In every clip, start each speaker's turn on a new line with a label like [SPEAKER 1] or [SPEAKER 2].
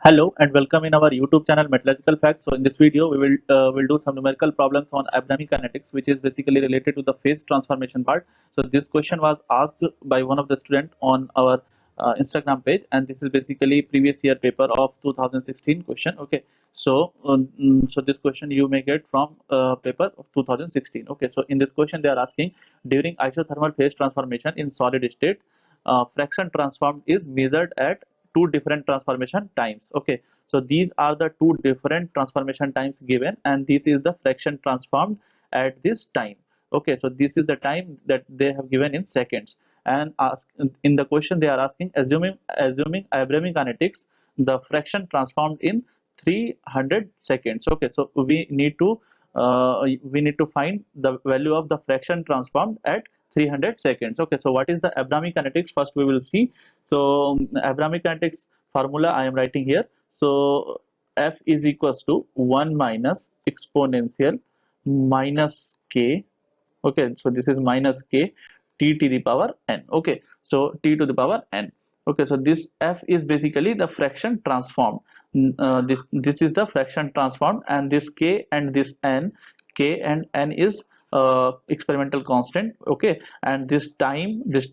[SPEAKER 1] Hello and welcome in our YouTube channel Metallurgical Facts. So in this video we will do some numerical problems on Abrahamic kinetics, which is basically related to the phase transformation part. So this question was asked by one of the student on our Instagram page, and this is basically previous year paper of 2016 question. Okay, so so this question you may get from paper of 2016. Okay, so in this question they are asking, during isothermal phase transformation in solid state, fraction transformed is measured at two different transformation times. Okay, so these are the two different transformation times given, and this is the fraction transformed at this time. Okay, so this is the time that they have given in seconds, and ask in the question they are asking, assuming Abrahamic kinetics, the fraction transformed in 300 seconds. Okay, so we need to find the value of the fraction transformed at 300 seconds. Okay, so what is the Abrahamic kinetics? First we will see. So Abrahamic kinetics formula I am writing here. So F is equals to 1 minus exponential minus k. Okay, so this is minus k t to the power n. Okay, so t to the power n. Okay, so this F is basically the fraction transformed. This is the fraction transformed, and this k and this n, k and n is experimental constant. Okay, and this time, this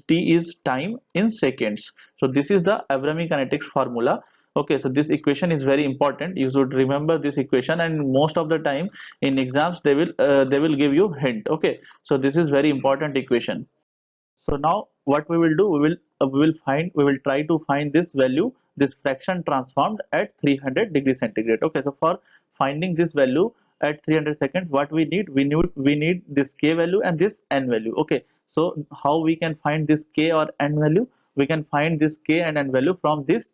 [SPEAKER 1] t is time in seconds. So this is the Abrahamic kinetics formula. Okay, so this equation is very important. You should remember this equation, and most of the time in exams they will give you hint. Okay, so this is very important equation. So now what we will do, we will try to find this value, this fraction transformed at 300 degrees centigrade. Okay, so for finding this value at 300 seconds, what we need this k value and this n value. Okay, so how we can find this k or n value? We can find this k and n value from this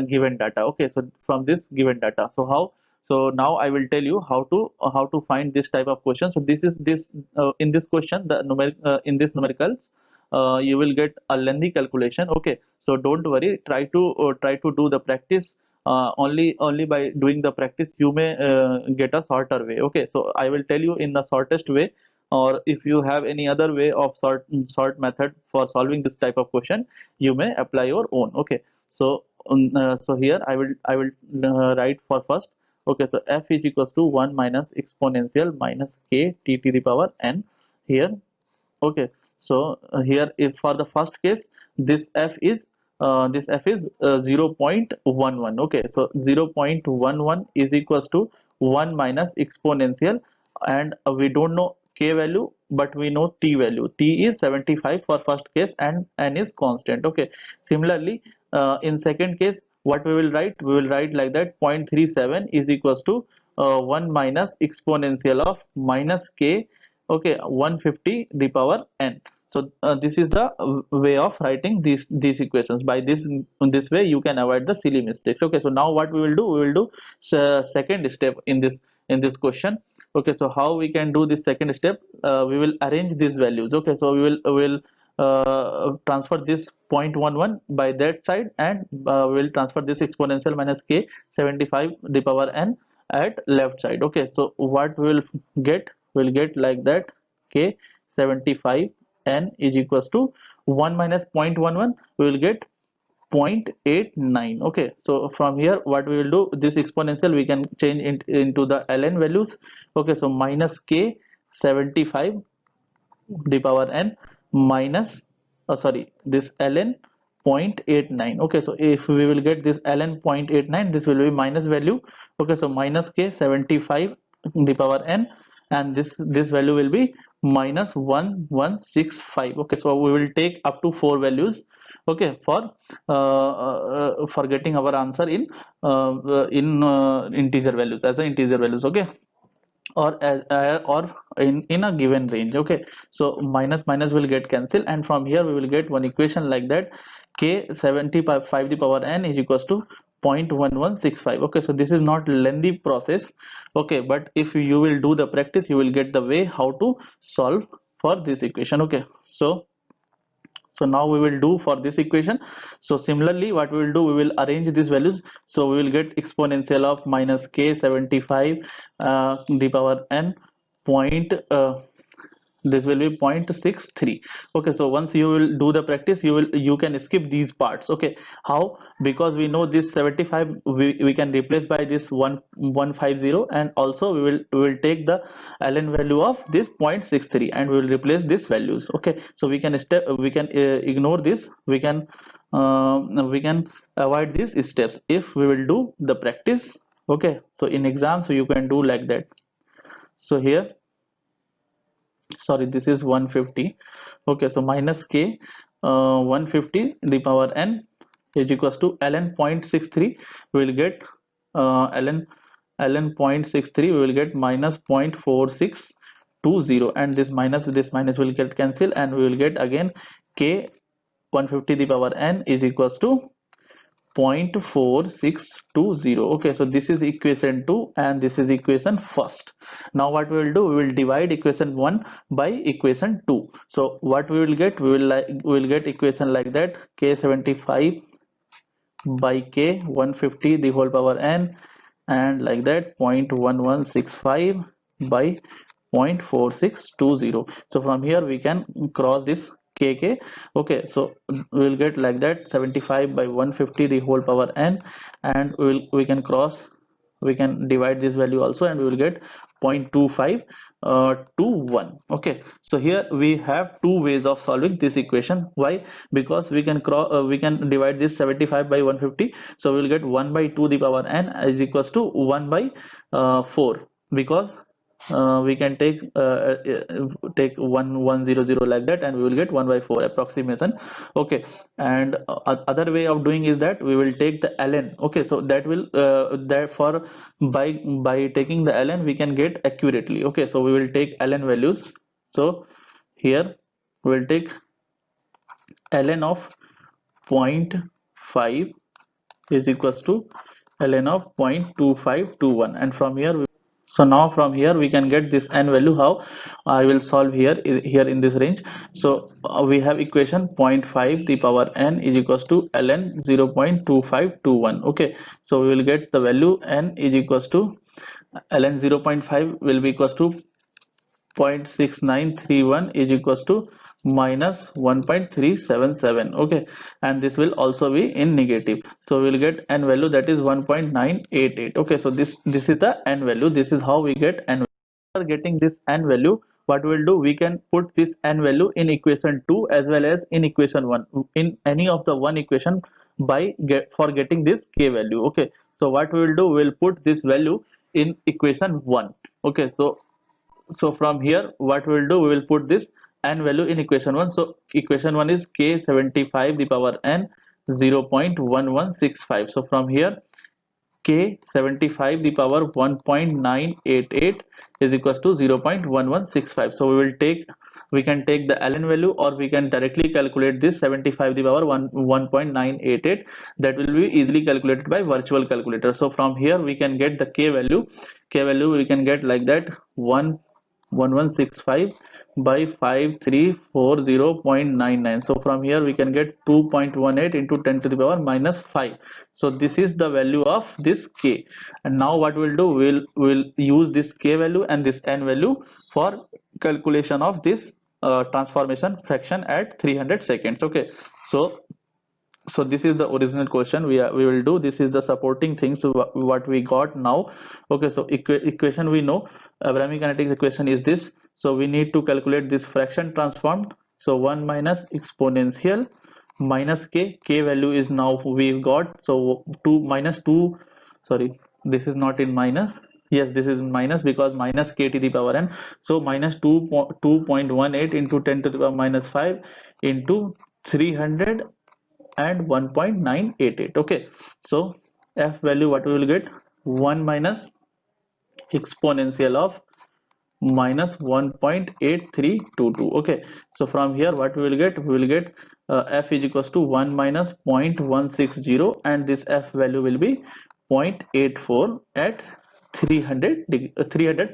[SPEAKER 1] given data. Okay, so from this given data. So how? So now I will tell you how to find this type of question. So this is this in this question, the in this numericals, you will get a lengthy calculation. Okay, so don't worry, try to do the practice. Only by doing the practice you may get a shorter way. Okay, so I will tell you in the shortest way, or if you have any other way of short method for solving this type of question, you may apply your own. Okay, so so here I will write for first. Okay, so F is equals to 1 minus exponential minus k t to the power n here. Okay, so here, if for the first case, this f is 0.11. Okay, so 0.11 is equals to 1 minus exponential, and we don't know k value, but we know t value. T is 75 for first case, and n is constant. Okay, similarly, in second case, what we will write? We will write like that: 0.37 is equals to 1 minus exponential of minus k. Okay, 150 the power n. So this is the way of writing these equations. By this, in this way you can avoid the silly mistakes. Okay, so now what we will do, we will do second step in this question. Okay, so how we can do this second step? We will arrange these values. Okay, so we will transfer this 0.11 by that side, and we will transfer this exponential minus k 75 the power n at left side. Okay, so what we will get, we'll get like that: k 75 n is equals to 1 minus 0.11, we will get 0.89. Okay, so from here what we will do, this exponential we can change into the ln values. Okay, so minus k 75 the power n minus sorry, this ln 0.89. Okay, so if we will get this ln 0.89, this will be minus value. Okay, so minus k 75 the power n, and this value will be minus 1165. Okay, so we will take up to 4 values. Okay, for getting our answer in integer values, as a integer values. Okay, or as or in a given range. Okay, so minus minus will get cancelled, and from here we will get one equation like that: k 75 the power n is equals to 0.1165. Okay, so this is not lengthy process. Okay, but if you will do the practice, you will get the way how to solve for this equation. Okay, so now we will do for this equation. So similarly, what we will do, we will arrange these values. So we will get exponential of minus k 75 the power n point this will be 0.63. Okay, so once you will do the practice, you can skip these parts. Okay, how? Because we know this 75 we can replace by this 1150, and also we will take the ln value of this 0.63 and we will replace these values. Okay, so we can ignore this, we can avoid these steps if we will do the practice. Okay, so in exam, so you can do like that. So here, sorry, this is 150. Okay, so minus k 150 the power n is equals to ln 0.63. We will get ln 0.63, we will get minus 0.4620, and this minus will get cancelled, and we will get again k 150 the power n is equals to 0.4620. Okay, so this is equation 2 and this is equation first. Now what we will do, we will divide equation 1 by equation 2. So what we will get, we will get equation like that: k75 by k 150 the whole power n, and like that 0.1165 by 0.4620. So from here we can cross this kk. Okay, so we will get like that 75 by 150 the whole power n, and we can cross, we can divide this value also, and we will get 0.25 to 1. Okay, so here we have two ways of solving this equation. Why? Because we can divide this 75 by 150, so we will get 1 by 2 the power n is equals to 1 by 4, because we can take 1100 like that, and we will get 1 by 4 approximation. Okay, and other way of doing is that we will take the ln. Okay, so that will that for by taking the ln we can get accurately. Okay, so we will take ln values. So here we will take ln of 0.5 is equals to ln of 0.2521, and from here so now from here we can get this n value. How I will solve here in this range? So we have equation 0.5 the power n is equals to ln 0.2521. Okay, so we will get the value n is equals to ln 0.5 will be equals to 0.6931 is equals to minus 1.377. Okay, and this will also be in negative, so we'll get n value, that is 1.988. Okay, so this is the n value. This is how we get n. After getting this n value, what we'll do, we can put this n value in equation 2 as well as in equation 1, in any of the one equation for getting this k value. Okay, so what we will do, we'll put this value in equation 1. Okay, so from here what we will do, we will put this n value in equation 1. So equation 1 is k75 the power n 0.1165. so from here k75 the power 1.988 is equals to 0.1165. so we can take the ln value, or we can directly calculate this 75 the power 1.988. that will be easily calculated by virtual calculator. So from here we can get the k value we can get like that 11165 by 5340.99. so from here we can get 2.18 into 10 to the power minus 5. So this is the value of this k, and now what we'll do, we'll use this k value and this n value for calculation of this transformation fraction at 300 seconds. Okay, so this is the original question we will do. This is the supporting things what we got now. Okay, so equation we know, Abrahamic kinetics equation is this. So we need to calculate this fraction transformed. So 1 minus exponential minus k value is now we've got. So 2 minus 2, sorry, this is not in minus. Yes, this is in minus because minus k to the power n. So minus 2.18 into 10 to the power minus 5 into 300 and 1.988. Okay, so f value what we will get, 1 minus exponential of minus 1.8322. Okay, so from here what we will get, f is equals to 1 minus 0.160, and this f value will be 0.84 at 300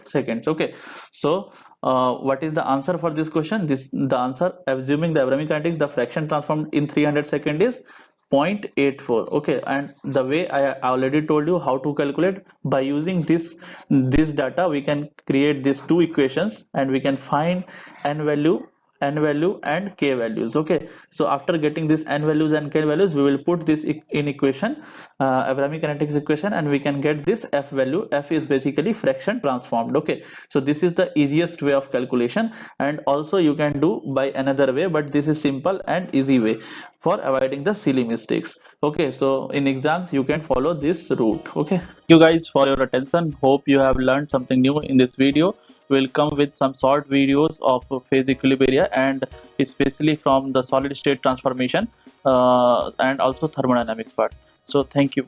[SPEAKER 1] seconds. Okay, so what is the answer for this question? The answer, assuming the Abrahamic kinetics, the fraction transformed in 300 seconds is 0.84. Okay, and the way I already told you how to calculate, by using this data we can create these two equations and we can find n value and k values. Okay, so after getting this n values and k values, we will put this in equation, Abrahamic kinetics equation, and we can get this f value. F is basically fraction transformed. Okay, so this is the easiest way of calculation, and also you can do by another way, but this is simple and easy way for avoiding the silly mistakes. Okay, so in exams you can follow this route. Okay, thank you guys for your attention. Hope you have learned something new in this video. We'll come with some short videos of phase equilibria, and especially from the solid state transformation and also thermodynamic part. So thank you.